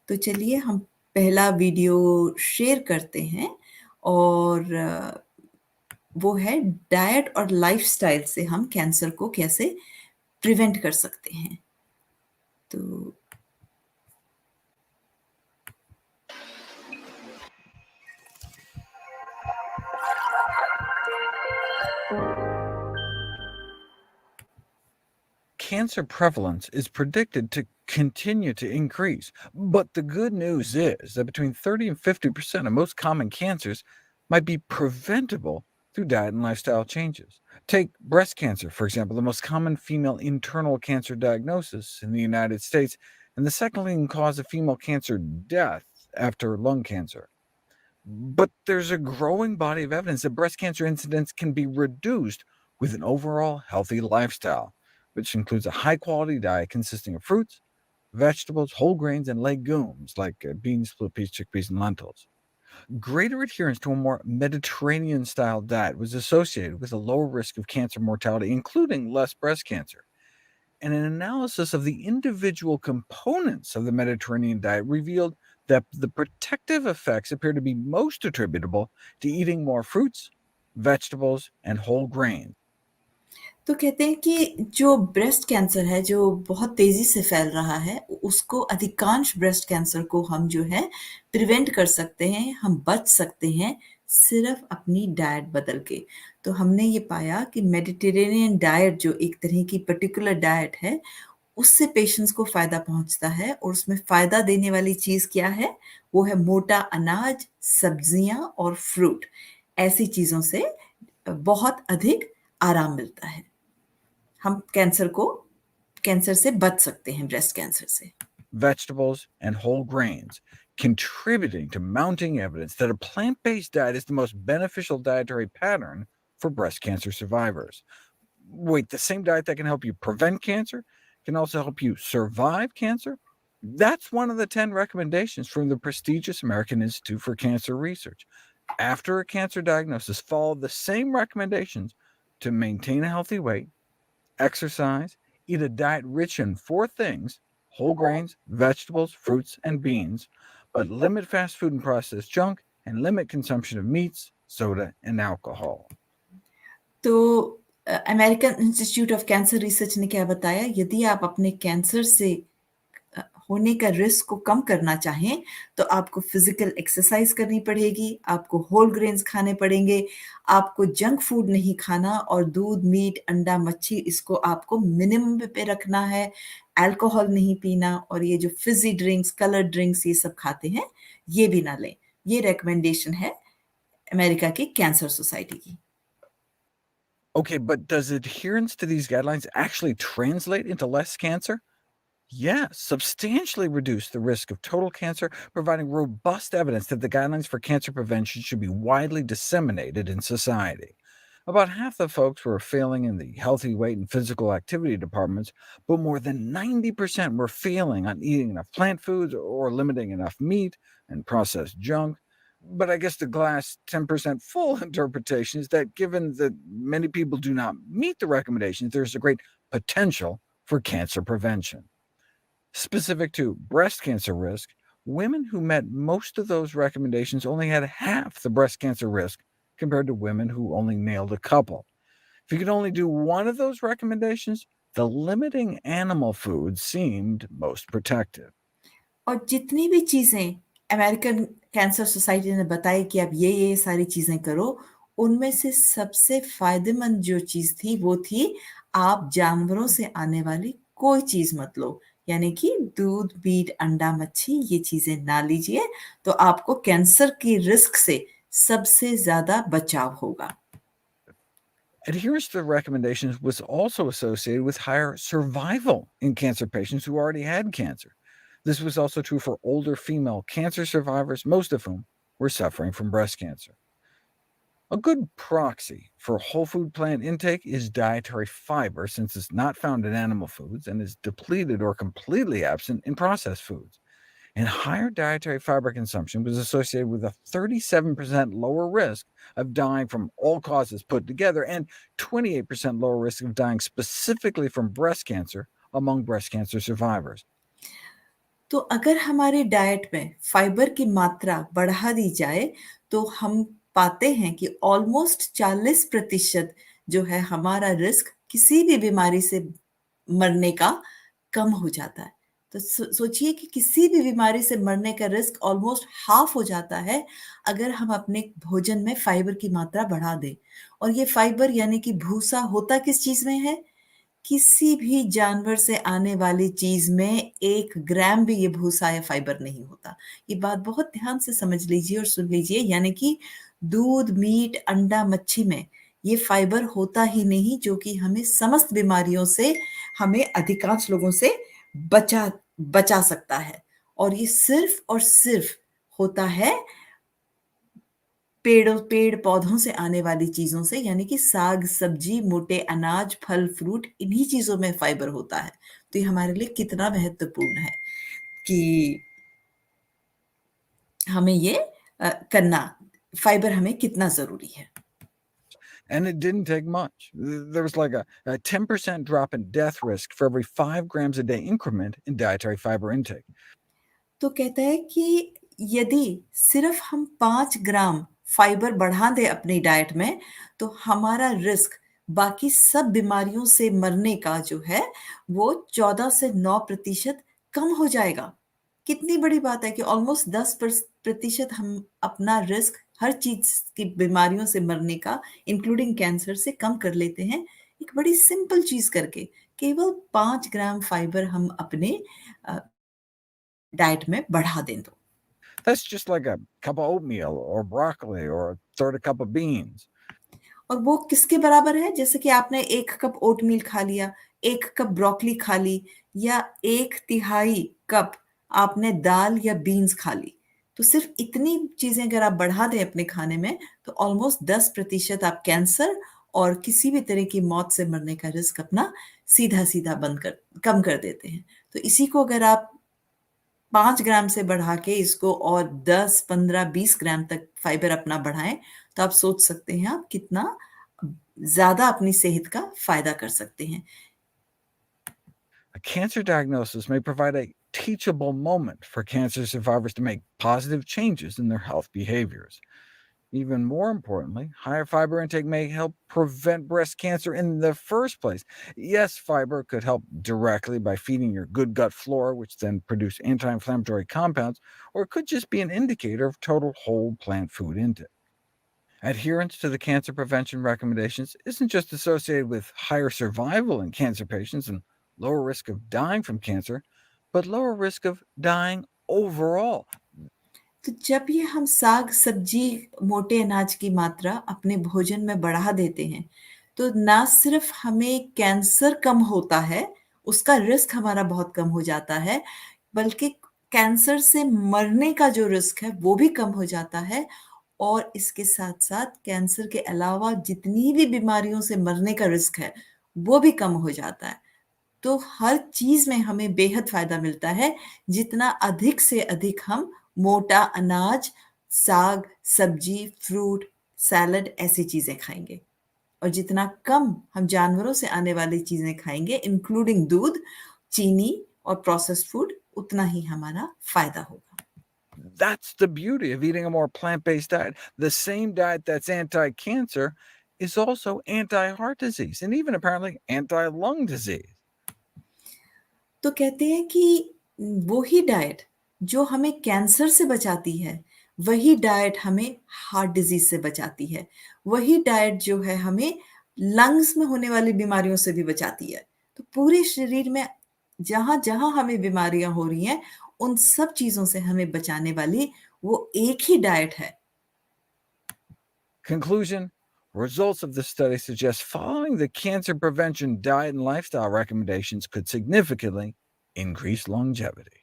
तो चलिए हम पहला वीडियो शेयर करते हैं और वो है डाइट और लाइफ़स्टाइल से हम कैंसर को कैसे प्रिवेंट कर सकते हैं। तो Cancer prevalence is predicted to continue to increase. But the good news is that between 30 and 50% of most common cancers might be preventable through diet and lifestyle changes. Take breast cancer, for example, the most common female internal cancer diagnosis in the United States, and the second leading cause of female cancer death after lung cancer. But there's a growing body of evidence that breast cancer incidence can be reduced with an overall healthy lifestyle, which includes a high quality diet consisting of fruits, vegetables, whole grains, and legumes like beans, split peas, chickpeas, and lentils. Greater adherence to a more Mediterranean style diet was associated with a lower risk of cancer mortality, including less breast cancer. And an analysis of the individual components of the Mediterranean diet revealed that the protective effects appear to be most attributable to eating more fruits, vegetables, and whole grains. तो कहते हैं कि जो breast cancer है, जो बहुत तेज़ी से फैल रहा है, उसको अधिकांश ब्रेस्ट कैंसर को हम जो है प्रिवेंट कर सकते हैं, हम बच सकते हैं, सिर्फ़ अपनी डाइट बदल के। तो हमने ये पाया कि मेडिटेरेनियन डाइट जो एक तरह की पर्टिकुलर डाइट है, उससे पेशेंट्स को फ़ायदा पहुँचता है और उसमें फ़ायदा देने वाली चीज़ क्या है? वो है मोटा अनाज, सब्जियाँ और फ्रूट। ऐसी चीज़ों से बहुत अधिक आराम मिलता है। हम कैंसर से बच सकते हैं, ब्रेस्ट कैंसर से। Vegetables and whole grains, contributing to mounting evidence that a plant based diet is the most beneficial dietary pattern for breast cancer survivors. Wait, the same diet that can help you prevent cancer can also help you survive cancer? That's one of the 10 recommendations from the prestigious American Institute for Cancer Research. After a cancer diagnosis, follow the same recommendations to maintain a healthy weight, exercise, eat a diet rich in four things: whole grains, vegetables, fruits, and beans, but limit fast food and processed junk, and limit consumption of meats, soda, and alcohol. तो American institute of cancer research ने क्या बताया, यदि आप अपने cancer से होने का रिस्क को कम करना चाहें, तो आपको फिज़िकल एक्सरसाइज़ करनी पड़ेगी, आपको होल ग्रेन्स खाने पड़ेंगे, आपको जंक फूड नहीं खाना और दूध, मीट, अंडा, मच्छी इसको आपको मिनिमम पे रखना है, अल्कोहल नहीं पीना और ये जो फ़िज़ी ड्रिंक्स, कलर्ड ड्रिंक्स ये सब खाते हैं, ये भी ना लें। ये रिकमेंडेशन है अमेरिका की कैंसर सोसाइटी की। Okay, but does adherence to these guidelines actually translate into less cancer? Yes, substantially reduce the risk of total cancer, providing robust evidence that the guidelines for cancer prevention should be widely disseminated in society. About half the folks were failing in the healthy weight and physical activity departments, but more than 90% were failing on eating enough plant foods or limiting enough meat and processed junk. But I guess the glass 10% full interpretation is that given that many people do not meet the recommendations, there's a great potential for cancer prevention. Specific to breast cancer risk, women who met most of those recommendations only had half the breast cancer risk compared to women who only nailed a couple. If you could only do one of those recommendations, the limiting animal food seemed most protective. और जितनी भी चीज़ें American cancer society ने बताई कि आप ये सारी चीज़ें करो, उनमें से सबसे फ़ायदेमंद जो चीज़ थी, वो थी आप जानवरों से आने वाली कोई चीज़ मत लो। यानी कि दूध, मीट, अंडा, मच्छी ये चीज़ें ना लीजिए, तो आपको कैंसर की रिस्क से सबसे ज़्यादा बचाव होगा। Adherence to the recommendations was also associated with higher survival in cancer patients who already had cancer. This was also true for older female cancer survivors, most of whom were suffering from breast cancer. A good proxy for whole food plant intake is dietary fiber, since it's not found in animal foods and is depleted or completely absent in processed foods. And higher dietary fiber consumption was associated with a 37% lower risk of dying from all causes put together and 28% lower risk of dying specifically from breast cancer among breast cancer survivors. तो अगर हमारे diet में fibre की मात्रा बढ़ा दी जाए, तो हम पाते हैं कि ऑलमोस्ट 40% जो है हमारा रिस्क किसी भी बीमारी से मरने का कम हो जाता है। तो सोचिए कि किसी भी बीमारी से मरने का रिस्क ऑलमोस्ट हाफ हो जाता है अगर हम अपने भोजन में फाइबर की मात्रा बढ़ा दें। और ये फाइबर यानी कि भूसा होता किस चीज़ में है? किसी भी जानवर से आने वाली चीज में 1 ग्राम भी ये भूसा या फाइबर नहीं होता। ये बात बहुत ध्यान से समझ लीजिए और सुन लीजिए, यानी कि दूध, मीट, अंडा, मच्छी में ये फाइबर होता ही नहीं, जो कि हमें समस्त बीमारियों से, हमें अधिकांश लोगों से बचा बचा सकता है। और ये सिर्फ और सिर्फ होता है पेड़ पौधों से आने वाली चीजों से, यानी कि साग सब्जी, मोटे अनाज, फल फ्रूट, इन्हीं चीजों में फाइबर होता है। तो ये हमारे लिए कितना महत्वपूर्ण है कि हमें ये करना, फाइबर हमें कितना जरूरी है। And it didn't take much. There was like a 10% drop in death risk for every 5 grams a day increment in dietary fiber intake. तो कहता है कि यदि सिर्फ हम 5 ग्राम फाइबर बढ़ा दें अपनी डाइट में, तो हमारा रिस्क बाकी सब बीमारियों से मरने का जो है वो 14 से 9% कम हो जाएगा। कितनी बड़ी बात है कि ऑलमोस्ट 10% हम अपना रिस्क हर चीज की बीमारियों से मरने का, इंक्लूडिंग कैंसर से, कम कर लेते हैं एक बड़ी सिंपल चीज करके। केवल 5 ग्राम फाइबर हम अपने डाइट में बढ़ा दें तो। That's just like a cup of oatmeal or broccoli or a third a cup of beans. और वो किसके बराबर है? जैसे कि आपने 1 कप ओटमील खा लिया, 1 कप ब्रोकली खा ली, या 1/3 कप आपने दाल या बीन्स खा ली। तो सिर्फ इतनी चीजें अगर आप बढ़ा दें अपने खाने में, तो ऑलमोस्ट 10% आप कैंसर और किसी भी तरह की मौत से मरने का रिस्क अपना सीधा सीधा बंद कर कम कर देते हैं। तो इसी को अगर आप 5 ग्राम से बढ़ा के इसको और 10, 15, 20 ग्राम तक फाइबर अपना बढ़ाएं, तो आप सोच सकते हैं आप कितना ज्यादा अपनी सेहत का फायदा कर सकते हैं। A cancer diagnosis may provide a teachable moment for cancer survivors to make positive changes in their health behaviors. Even more importantly, higher fiber intake may help prevent breast cancer in the first place. Yes, fiber could help directly by feeding your good gut flora, which then produce anti inflammatory compounds, or it could just be an indicator of total whole plant food intake. Adherence to the cancer prevention recommendations isn't just associated with higher survival in cancer patients and lower risk of dying from cancer, but lower risk of dying overall. तो जब ये हम साग सब्जी, मोटे अनाज की मात्रा अपने भोजन में बढ़ा देते हैं, तो ना सिर्फ हमें कैंसर कम होता है, उसका रिस्क हमारा बहुत कम हो जाता है, बल्कि कैंसर से मरने का जो रिस्क है वो भी कम हो जाता है। और इसके साथ साथ कैंसर के अलावा जितनी भी बीमारियों से मरने का रिस्क है वो भी कम हो जाता है। तो हर चीज में हमें बेहद फायदा मिलता है, जितना अधिक से अधिक हम मोटा अनाज, साग सब्जी, फ्रूट, सैलड, ऐसी चीजें खाएंगे। और जितना कम हम जानवरों से आने वाली चीजें खाएंगे, इंक्लूडिंग दूध, चीनी और प्रोसेस्ड फूड, उतना ही हमारा फायदा होगा। That's the beauty of eating a more plant based diet. The same diet that's anti cancer is also anti heart disease and even apparently anti lung disease. तो कहते हैं कि वही डाइट जो हमें कैंसर से बचाती है, वही डाइट हमें हार्ट डिजीज से बचाती है। वही डाइट जो है हमें लंग्स में होने वाली बीमारियों से भी बचाती है। तो पूरे शरीर में जहां-जहां हमें बीमारियां हो रही हैं, उन सब चीजों से हमें बचाने वाली वो एक ही डाइट है। Conclusion: results of this study suggest following the cancer prevention diet and lifestyle recommendations could significantly increase longevity.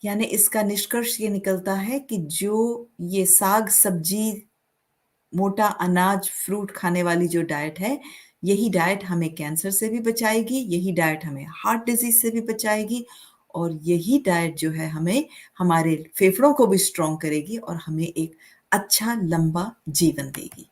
यानी इसका निष्कर्ष ये निकलता है कि जो ये साग सब्जी, मोटा अनाज, फ्रूट खाने वाली जो डाइट है, यही डाइट हमें कैंसर से भी बचाएगी, यही डाइट हमें हार्ट डिजीज़ से भी बचाएगी, और यही डाइट जो है हमें हमारे फेफड़ों को भी स्ट्रॉन्ग करेगी और हमें एक अच्छा लंबा जीवन देगी।